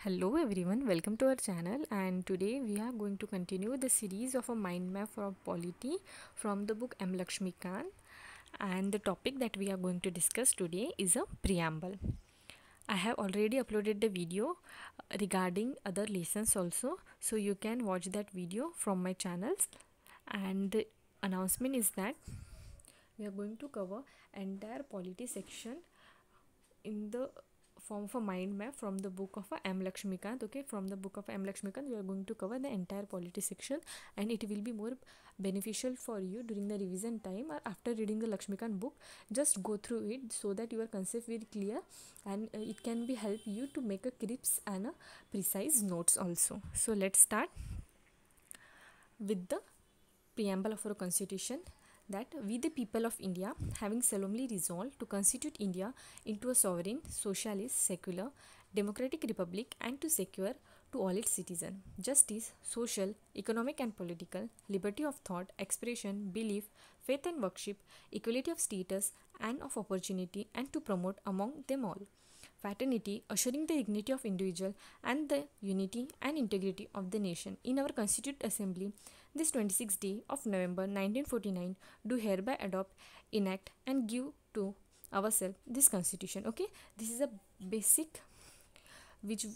Hello everyone, welcome to our channel, and today we are going to continue the series of a mind map for polity from the book M. Lakshmikant, and the topic that we are going to discuss today is a preamble. I have already uploaded the video regarding other lessons also, so you can watch that video from my channels. And the announcement is that we are going to cover entire polity section in the form of a mind map from the book of M. Lakshmikant. Okay, from the book of M. Lakshmikant, we are going to cover the entire polity section, and it will be more beneficial for you during the revision time or after reading the Lakshmikant book. Just go through it so that your concept will clear, and it can be help you to make a crisp and a precise notes also. So let's start with the preamble of our constitution, that we the people of India, having solemnly resolved to constitute India into a sovereign, socialist, secular, democratic republic, and to secure to all its citizens justice, social, economic and political, liberty of thought, expression, belief, faith and worship, equality of status and of opportunity, and to promote among them all fraternity, assuring the dignity of individual and the unity and integrity of the nation. In our Constituent Assembly, this 26th day of November 1949, do hereby adopt, enact, and give to ourselves this Constitution. Okay, this is a basic which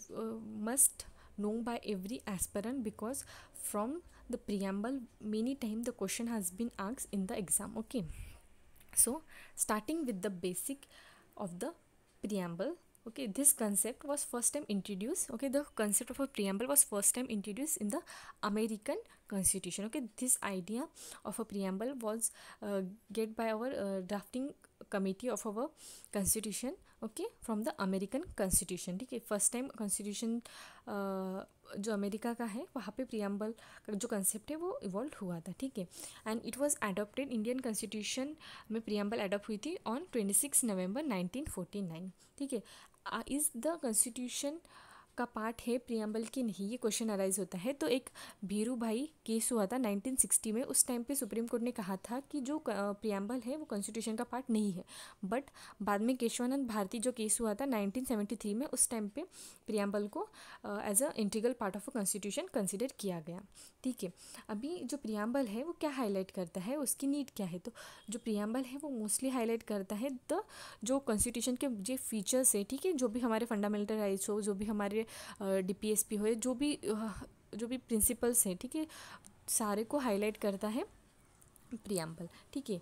must know by every aspirant, because from the preamble many times the question has been asked in the exam. Okay, so starting with the basic of the preamble. Okay, this concept was first time introduced. Okay, the concept of a preamble was first time introduced in the American Constitution. Okay, this idea of a preamble was get by our drafting committee of our constitution. Okay, from the American Constitution. ठीक है, first time constitution जो America का है वहाँ पे preamble का जो concept है वो इवॉल्व हुआ था. ठीक है, and it was adopted, Indian constitution में प्रियम्बल अडॉप्ट हुई थी ऑन 26 नवंबर 1949. ठीक है, इज़ द कॉन्स्टिट्यूशन का पार्ट है प्रियम्बल की नहीं, ये क्वेश्चन अराइज होता है. तो एक भीरू भाई केस हुआ था 1960 में. उस टाइम पे सुप्रीम कोर्ट ने कहा था कि जो प्रियम्बल है वो कॉन्स्टिट्यूशन का पार्ट नहीं है, बट बाद में केशवानंद भारती जो केस हुआ था 1973 में, उस टाइम पे प्रियम्बल को as a integral part of a constitution consider किया गया. ठीक है, अभी जो प्रियम्बल है वो क्या हाईलाइट करता है, उसकी नीड क्या है. तो जो प्रियम्बल है वो मोस्टली हाईलाइट करता है द जो कॉन्स्टिट्यूशन के जो फीचर्स है. ठीक है, जो भी हमारे फंडामेंटल राइट्स हो, जो भी हमारे DPSP हो, जो भी प्रिंसिपल्स हैं, ठीक है, सारे को हाईलाइट करता है प्रियम्बल. ठीक है,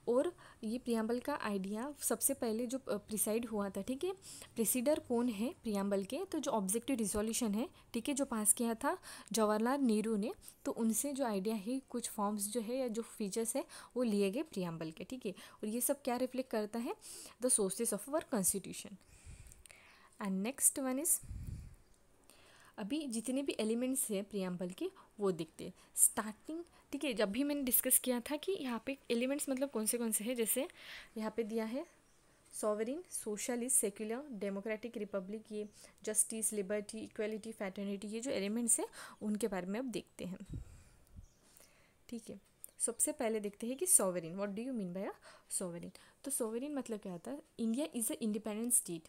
और ये प्रियम्बल का आइडिया सबसे पहले जो प्रिसाइड हुआ था. ठीक है, प्रेसिडर कौन है प्रियम्बल के, तो जो ऑब्जेक्टिव रिजोल्यूशन है, ठीक है, जो पास किया था जवाहरलाल नेहरू ने, तो उनसे जो आइडिया है, कुछ फॉर्म्स जो है या जो फीचर्स है वो लिए गए प्रियम्बल के. ठीक है, और ये सब क्या रिफ्लेक्ट करता है, the sources of our constitution. And next one is, अभी जितने भी एलिमेंट्स हैं प्रियम्बल के वो दिखते हैं स्टार्टिंग. ठीक है, जब भी मैंने डिस्कस किया था कि यहाँ पे एलिमेंट्स मतलब कौन से हैं, जैसे यहाँ पे दिया है sovereign, socialist, secular, democratic Republic, ये जस्टिस, लिबर्टी, इक्वलिटी, फैटर्निटी, ये जो एलिमेंट्स हैं उनके बारे में अब देखते हैं. ठीक है, सबसे पहले देखते हैं कि sovereign, what do you mean by a sovereign. तो सॉवरिन मतलब क्या होता है, India is a independent state,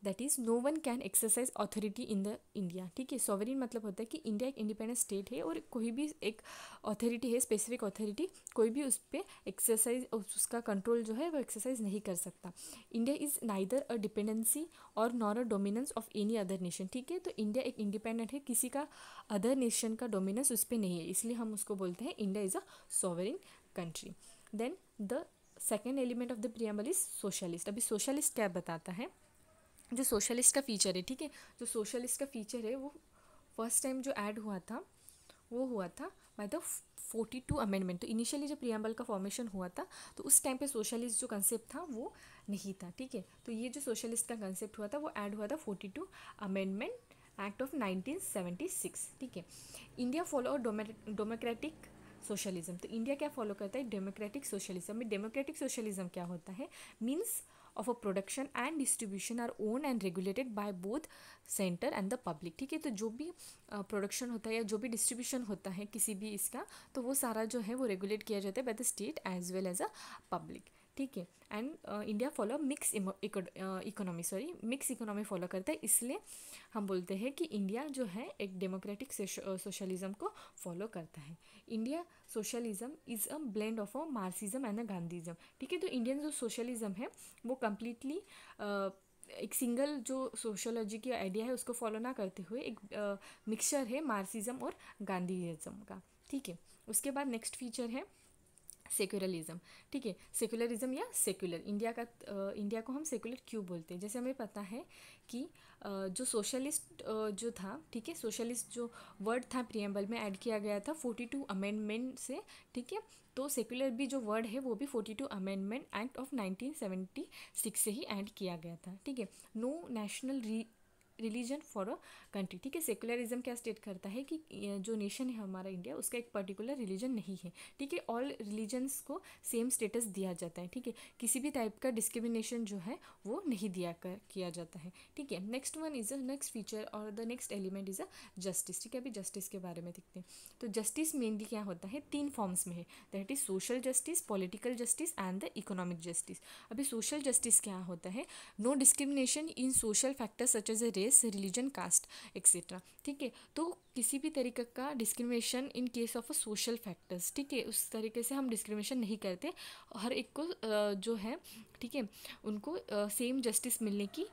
that is no one can exercise authority in the India. ठीक है, सॉवरिन मतलब होता है कि इंडिया एक इंडिपेंडेंट स्टेट है और कोई भी एक अथॉरिटी है, स्पेसिफिक अथॉरिटी, कोई भी उस पर एक्सरसाइज, उसका कंट्रोल जो है वो एक्सरसाइज नहीं कर सकता. India is neither a dependency और nor a dominance of any other nation. ठीक है, तो इंडिया एक इंडिपेंडेंट है, किसी का अदर नेशन का डोमिनेंस उस पर नहीं है, इसलिए हम उसको बोलते हैं India is a sovereign country. Then the second element of the preamble is socialist. अभी सोशलिस्ट क्या बताता है, जो सोशलिस्ट का फीचर है. ठीक है, जो सोशलिस्ट का फीचर है वो फर्स्ट टाइम जो ऐड हुआ था वो हुआ था बाय द 42 अमेंडमेंट. तो इनिशियली जब प्रियम्बल का फॉर्मेशन हुआ था तो उस टाइम पे सोशलिस्ट जो कंसेप्ट था वो नहीं था. ठीक है, तो ये जो सोशलिस्ट का कंसेप्ट हुआ था वो ऐड हुआ था 42 अमेंडमेंट एक्ट ऑफ 1976. ठीक है, इंडिया फॉलो डेमोक्रेटिक सोशलिज्म. तो इंडिया क्या फॉलो करता है, डेमोक्रेटिक सोशलिज्म. में डेमोक्रेटिक सोशलिज्म क्या होता है, means of a production and distribution our own and regulated by both centre and the public. ठीक है, तो जो भी प्रोडक्शन होता है या जो भी डिस्ट्रीब्यूशन होता है किसी भी इसका, तो वो सारा जो है वो रेगुलेट किया जाता है by the state as well as a public. ठीक है। And India follow mixed economy, mixed economy follow करता है, इसलिए हम बोलते हैं कि इंडिया जो है एक डेमोक्रेटिक सोशलिज्म को फॉलो करता है। India socialism is a blend of a Marxism and a Gandhism, ठीक है। तो इंडियन जो सोशलिज्म है वो कम्प्लीटली एक सिंगल जो सोशोलॉजी की आइडिया है उसको फॉलो ना करते हुए एक मिक्सचर है मार्क्सिज्म और गांधीज्म का, ठीक है। उसके बाद नेक्स्ट फीचर है सेक्युलरिज्म, ठीक है। सेक्युलरिज्म या सेक्युलर, इंडिया को हम सेक्युलर क्यों बोलते हैं? जैसे हमें पता है कि जो सोशलिस्ट जो था, ठीक है, सोशलिस्ट जो वर्ड था प्रियम्बल में ऐड किया गया था 42 अमेंडमेंट से, ठीक है। तो सेक्युलर भी जो वर्ड है वो भी 42 अमेंडमेंट एक्ट ऑफ 1976 से ही ऐड किया गया था, ठीक है। No national religion for a country, ठीक है। सेकुलरिज्म क्या स्टेट करता है कि जो नेशन है हमारा इंडिया उसका एक पर्टिकुलर रिलीजन नहीं है, ठीक है। ऑल रिलीजन्स को सेम स्टेटस दिया जाता है, ठीक है। किसी भी टाइप का डिस्क्रिमिनेशन जो है वो नहीं किया जाता है, ठीक है। Next one is a next feature और the next element is a justice, ठीक है। अभी जस्टिस के बारे में देखते हैं। तो जस्टिस मेनली क्या होता है, 3 फॉर्म्स में है, that is social justice, political justice and the economic justice. अभी सोशल जस्टिस क्या होता है, no discrimination in social factors such as a race, religion, caste etcetera, ठीक है। तो किसी भी तरीके का discrimination in case of a social factors, ठीक है, उस तरीके से हम डिस्क्रिमिनेशन नहीं करते, हर एक को जो है, ठीक है, उनको सेम जस्टिस मिलने की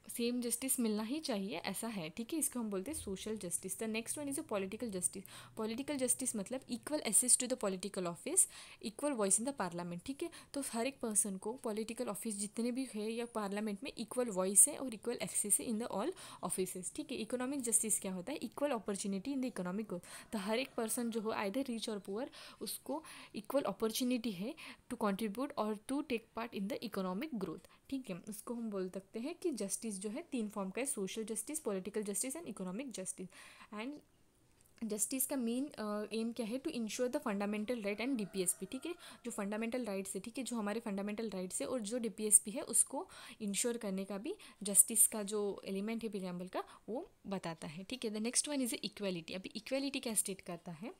सेम जस्टिस मिलना ही चाहिए, ऐसा है, ठीक है। इसको हम बोलते हैं social justice. The next one is a political justice. Political justice मतलब equal access to the political office, equal voice in the parliament, ठीक है। तो हर एक पर्सन को पॉलिटिकल ऑफिस जितने भी है या पार्लियामेंट में इक्वल वॉइस है और इक्वल एक्सेस है इन द ऑल ऑफिसेस, ठीक है। इकोनॉमिक जस्टिस क्या होता है, equal opportunity in the economic growth. तो हर एक पर्सन जो हो आइदर रिच और पुअर, उसको इक्वल अपॉर्चुनिटी है टू कंट्रीब्यूट और to take part in the economic growth, ठीक है। उसको हम बोल सकते हैं कि जस्टिस जो है 3 फॉर्म का है, social justice, political justice and economic justice. And justice का मेन एम क्या है, to ensure the fundamental right and DPSP, ठीक है। जो फंडामेंटल राइट्स है, ठीक है, जो हमारे फंडामेंटल राइट्स है और जो डीपीएसपी है उसको इंश्योर करने का भी जस्टिस का जो एलिमेंट है प्रियम्बल का वो बताता है, ठीक है। The next one is equality. अभी इक्वालिटी क्या स्टेट करता है,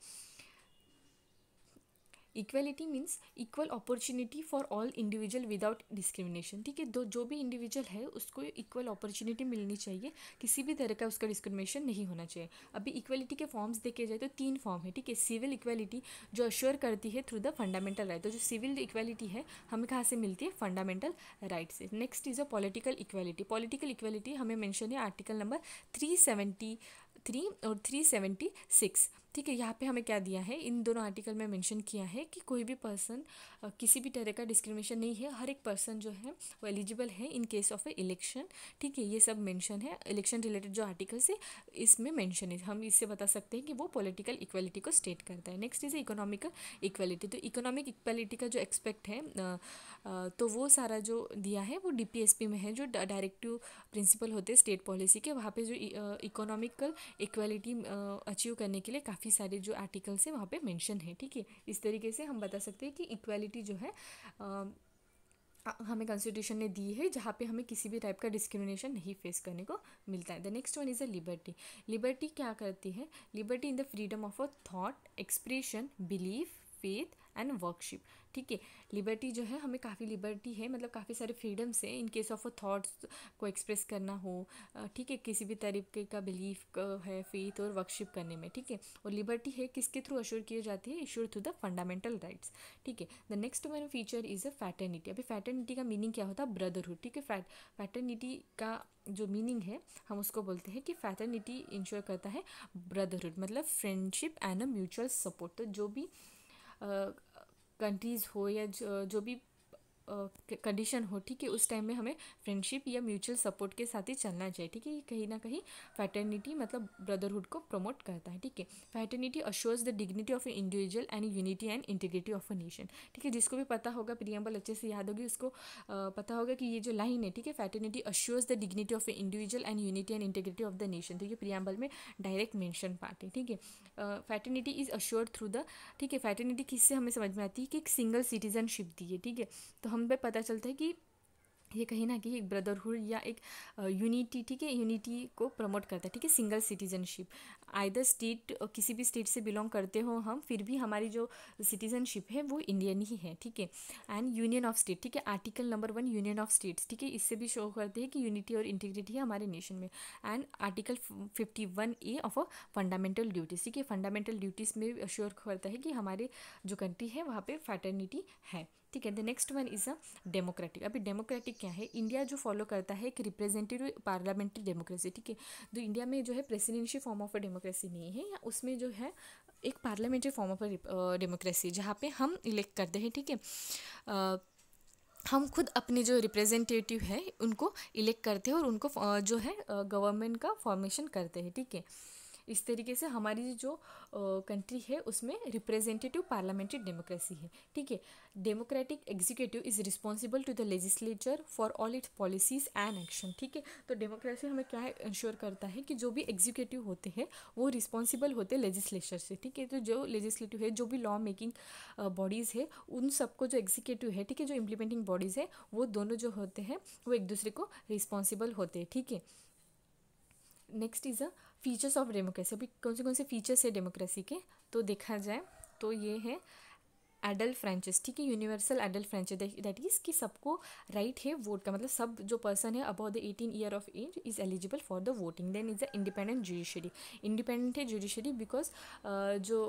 equality means equal opportunity for all individual without discrimination, ठीक है। जो भी इंडिविजुअल है उसको इक्वल अपॉर्चुनिटी मिलनी चाहिए, किसी भी तरह का उसका डिस्क्रिमिनेशन नहीं होना चाहिए। अभी इक्वलिटी के फॉर्म्स देखे जाए तो 3 फॉर्म है, ठीक है। सिविल इक्वलिटी जो अश्योर करती है थ्रू द फंडामेंटल राइट, तो जो सिविल इक्वलिटी है हमें कहाँ से मिलती है, फंडामेंटल राइट से। Next is a political equality. Political equality हमें मेंशन है आर्टिकल नंबर 373 और 376, ठीक है। यहाँ पे हमें क्या दिया है, इन दोनों आर्टिकल में मेंशन किया है कि कोई भी पर्सन किसी भी तरह का डिस्क्रिमिनेशन नहीं है, हर एक पर्सन जो है वो एलिजिबल है इन केस ऑफ ए इलेक्शन, ठीक है। ये सब मेंशन है, इलेक्शन रिलेटेड जो आर्टिकल्स है इसमें मेंशन है, हम इससे बता सकते हैं कि वो पॉलिटिकल इक्वलिटी को स्टेट करता है। Next is economical equality. तो इकोनॉमिक इक्वलिटी का जो एक्सपेक्ट है तो वो सारा जो दिया है वो डीपीएसपी में है, जो डायरेक्टिव प्रिंसिपल होते हैं स्टेट पॉलिसी के, वहाँ पे जो इकोनॉमिकल इक्वलिटी अचीव करने के लिए काफ़ी सारे जो आर्टिकल्स हैं वहाँ पे मेंशन है, ठीक है। इस तरीके से हम बता सकते हैं कि इक्वालिटी जो है हमें कॉन्स्टिट्यूशन ने दी है, जहाँ पे हमें किसी भी टाइप का डिस्क्रिमिनेशन नहीं फेस करने को मिलता है। The next one is a liberty. Liberty क्या करती है, liberty in the freedom of a thought, expression, belief, faith and worship, ठीक है। लिबर्टी जो है हमें काफ़ी लिबर्टी है, मतलब काफ़ी सारे फ्रीडम्स है इन केस ऑफ अ थॉट्स को एक्सप्रेस करना हो, ठीक है, किसी भी तरीके का बिलीफ है, फेथ और वर्कशिप करने में, ठीक है। और लिबर्टी है किसके थ्रू अश्योर किए जाती है, ensure through the fundamental rights, ठीक है। The next one feature is a fraternity. अभी फैटर्निटी का मीनिंग क्या होता है, ब्रदरहुड, ठीक है। फैटर्निटी का जो मीनिंग है हम उसको बोलते हैं कि फैटर्निटी इंश्योर करता है ब्रदरहुड, मतलब friendship and a mutual support. तो जो भी कंट्रीज़ हो या जो भी कंडीशन हो, ठीक है, उस टाइम में हमें फ्रेंडशिप या म्यूचुअल सपोर्ट के साथ ही चलना चाहिए, ठीक है। ये कहीं ना कहीं फैटर्निटी मतलब ब्रदरहुड को प्रमोट करता है, ठीक है। Fraternity assures the dignity of A individual and unity and integrity of a nation, ठीक है। जिसको भी पता होगा, प्रियम्बल अच्छे से याद होगी उसको पता होगा कि ये जो लाइन है, ठीक है, fraternity assures the dignity of A individual and unity and integrity of the nation, तो ये प्रियम्बल में डायरेक्ट मेंशन पार्ट है, ठीक है। Fraternity is assured through the, ठीक है, फैटर्निटी किससे हमें समझ में आती है कि एक सिंगल सिटीजनशिप दी है, ठीक है। तो हम पे पता चलता है कि ये कहीं ना कहीं एक ब्रदरहुड या एक यूनिटी, ठीक है, यूनिटी को प्रमोट करता है, ठीक है। सिंगल सिटीजनशिप, आइदर स्टेट, किसी भी स्टेट से बिलोंग करते हो हम, फिर भी हमारी जो सिटीजनशिप है वो इंडियन ही है, ठीक है। एंड यूनियन ऑफ स्टेट, ठीक है, article number 1 union of states, ठीक है, इससे भी शो करते हैं कि यूनिटी और इंटीग्रिटी है हमारे नेशन में। And article 51A of a fundamental duties, ठीक है, फंडामेंटल ड्यूटीज़ में श्योर करता है कि हमारे जो कंट्री है वहाँ पे फैटर्निटी है, ठीक है। The next one is a democratic. अभी डेमोक्रेटिक क्या है, इंडिया जो फॉलो करता है एक रिप्रेजेंटेटिव पार्लियामेंट्री डेमोक्रेसी, ठीक है। तो इंडिया में जो है प्रेसिडेंशियल फॉर्म ऑफ डेमोक्रेसी नहीं है, या उसमें जो है एक पार्लियामेंट्री फॉर्म ऑफ डेमोक्रेसी, जहाँ पे हम इलेक्ट करते हैं, ठीक है। हम खुद अपने जो रिप्रेजेंटेटिव है उनको इलेक्ट करते हैं और उनको जो है गवर्नमेंट का फॉर्मेशन करते हैं, ठीक है। इस तरीके से हमारी जो कंट्री है उसमें रिप्रेजेंटेटिव पार्लियामेंट्री डेमोक्रेसी है, ठीक है। Democratic executive is responsible to the legislature for all its policies and action, ठीक है। तो डेमोक्रेसी हमें क्या है, इंश्योर करता है कि जो भी एग्जीक्यूटिव होते हैं वो रिस्पॉन्सिबल होते हैं लेजिस्लेचर से, ठीक है। तो जो लेजिस्लेटिव है, जो भी लॉ मेकिंग बॉडीज़ है, उन सबको जो एग्जीक्यूटिव है, ठीक है, जो इम्प्लीमेंटिंग बॉडीज़ है, वो दोनों जो होते हैं वो एक दूसरे को रिस्पॉन्सिबल होते हैं, ठीक है। Next is a features of democracy. अभी कौन से फीचर्स है डेमोक्रेसी के, तो देखा जाए तो ये है एडल्ट फ्रेंचाइज, ठीक है, universal adult franchise, that is कि सबको राइट है वोट का, मतलब सब जो पर्सन है about the 18 year of age is eligible for the voting. Then is a independent judiciary. Independent है जुडिशरी बिकॉज जो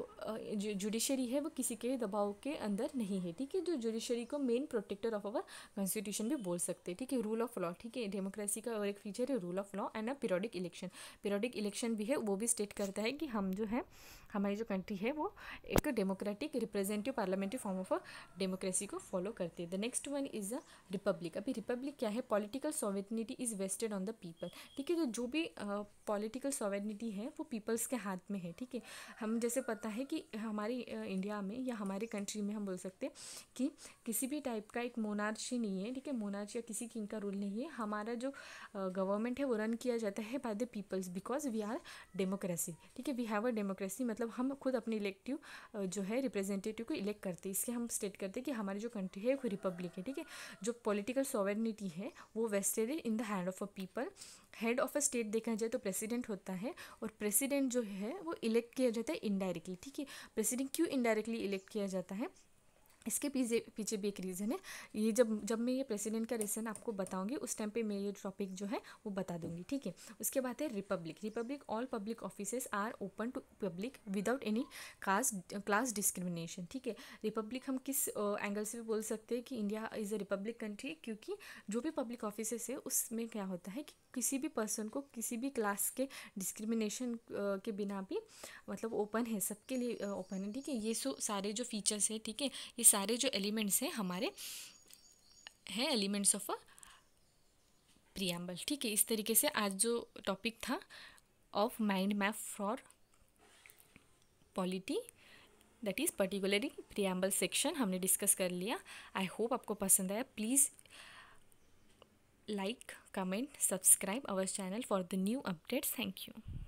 जुडिशरी है वो किसी के दबाव के अंदर नहीं है, ठीक है। जो जुडिशरी को main protector of our constitution भी बोल सकते हैं, ठीक है। रूल ऑफ लॉ, ठीक है, डेमोक्रेसी का और एक फीचर है rule of law and a periodic election. Periodic election भी है, वो भी स्टेट करता है कि हम जो है हमारी जो कंट्री है वो एक democratic representative parliamentary form of a democracy को फॉलो करते हैं। The next one is a republic. अभी रिपब्लिक क्या है, political sovereignty is vested on the people, ठीक है। तो जो भी पॉलिटिकल सॉवरेनिटी है वो पीपल्स के हाथ में है, ठीक है। हम जैसे पता है कि हमारी इंडिया में या हमारे कंट्री में हम बोल सकते हैं कि किसी भी टाइप का एक मोनार्ची नहीं है, ठीक है। मोनार्ची या किसी किंग का रूल नहीं है, हमारा जो गवर्नमेंट है वो रन किया जाता है by the peoples because we are democracy, ठीक है। वी हैव अ डेमोक्रेसी, मतलब हम खुद अपने इलेक्टिव जो है रिप्रेजेंटेटिव को इलेक्ट करते हैं। इसके हम स्टेट करते हैं कि हमारी जो कंट्री है वो रिपब्लिक है, ठीक है। जो पॉलिटिकल सॉवरेनिटी है वो vested in the hand of a people. Head of a state देखा जाए तो प्रेसिडेंट होता है, और प्रेसिडेंट जो है वो इलेक्ट किया जाता है इनडायरेक्टली, ठीक है। प्रेसिडेंट क्यों इनडायरेक्टली इलेक्ट किया जाता है, इसके पीछे पीछे भी एक रीज़न है। ये जब मैं ये प्रेसिडेंट का रीज़न आपको बताऊंगी उस टाइम पे मैं ये टॉपिक जो है वो बता दूंगी, ठीक है। उसके बाद है republic. Republic all public offices are open to public without any class discrimination, ठीक है। रिपब्लिक हम किस एंगल से भी बोल सकते हैं कि India is a Republic country, क्योंकि जो भी पब्लिक ऑफिसेस है उसमें क्या होता है कि किसी भी पर्सन को किसी भी क्लास के डिस्क्रिमिनेशन के बिना भी मतलब ओपन है, सबके लिए ओपन है, ठीक है। ये सारे जो फीचर्स है, ठीक है, ये सारे जो एलिमेंट्स हैं हमारे हैं एलिमेंट्स ऑफ अ प्रियम्बल, ठीक है। इस तरीके से आज जो टॉपिक था of mind map for polity, that is particularly preamble section हमने डिस्कस कर लिया। आई होप आपको पसंद आया। Please like, comment, subscribe our channel for the new updates. Thank you.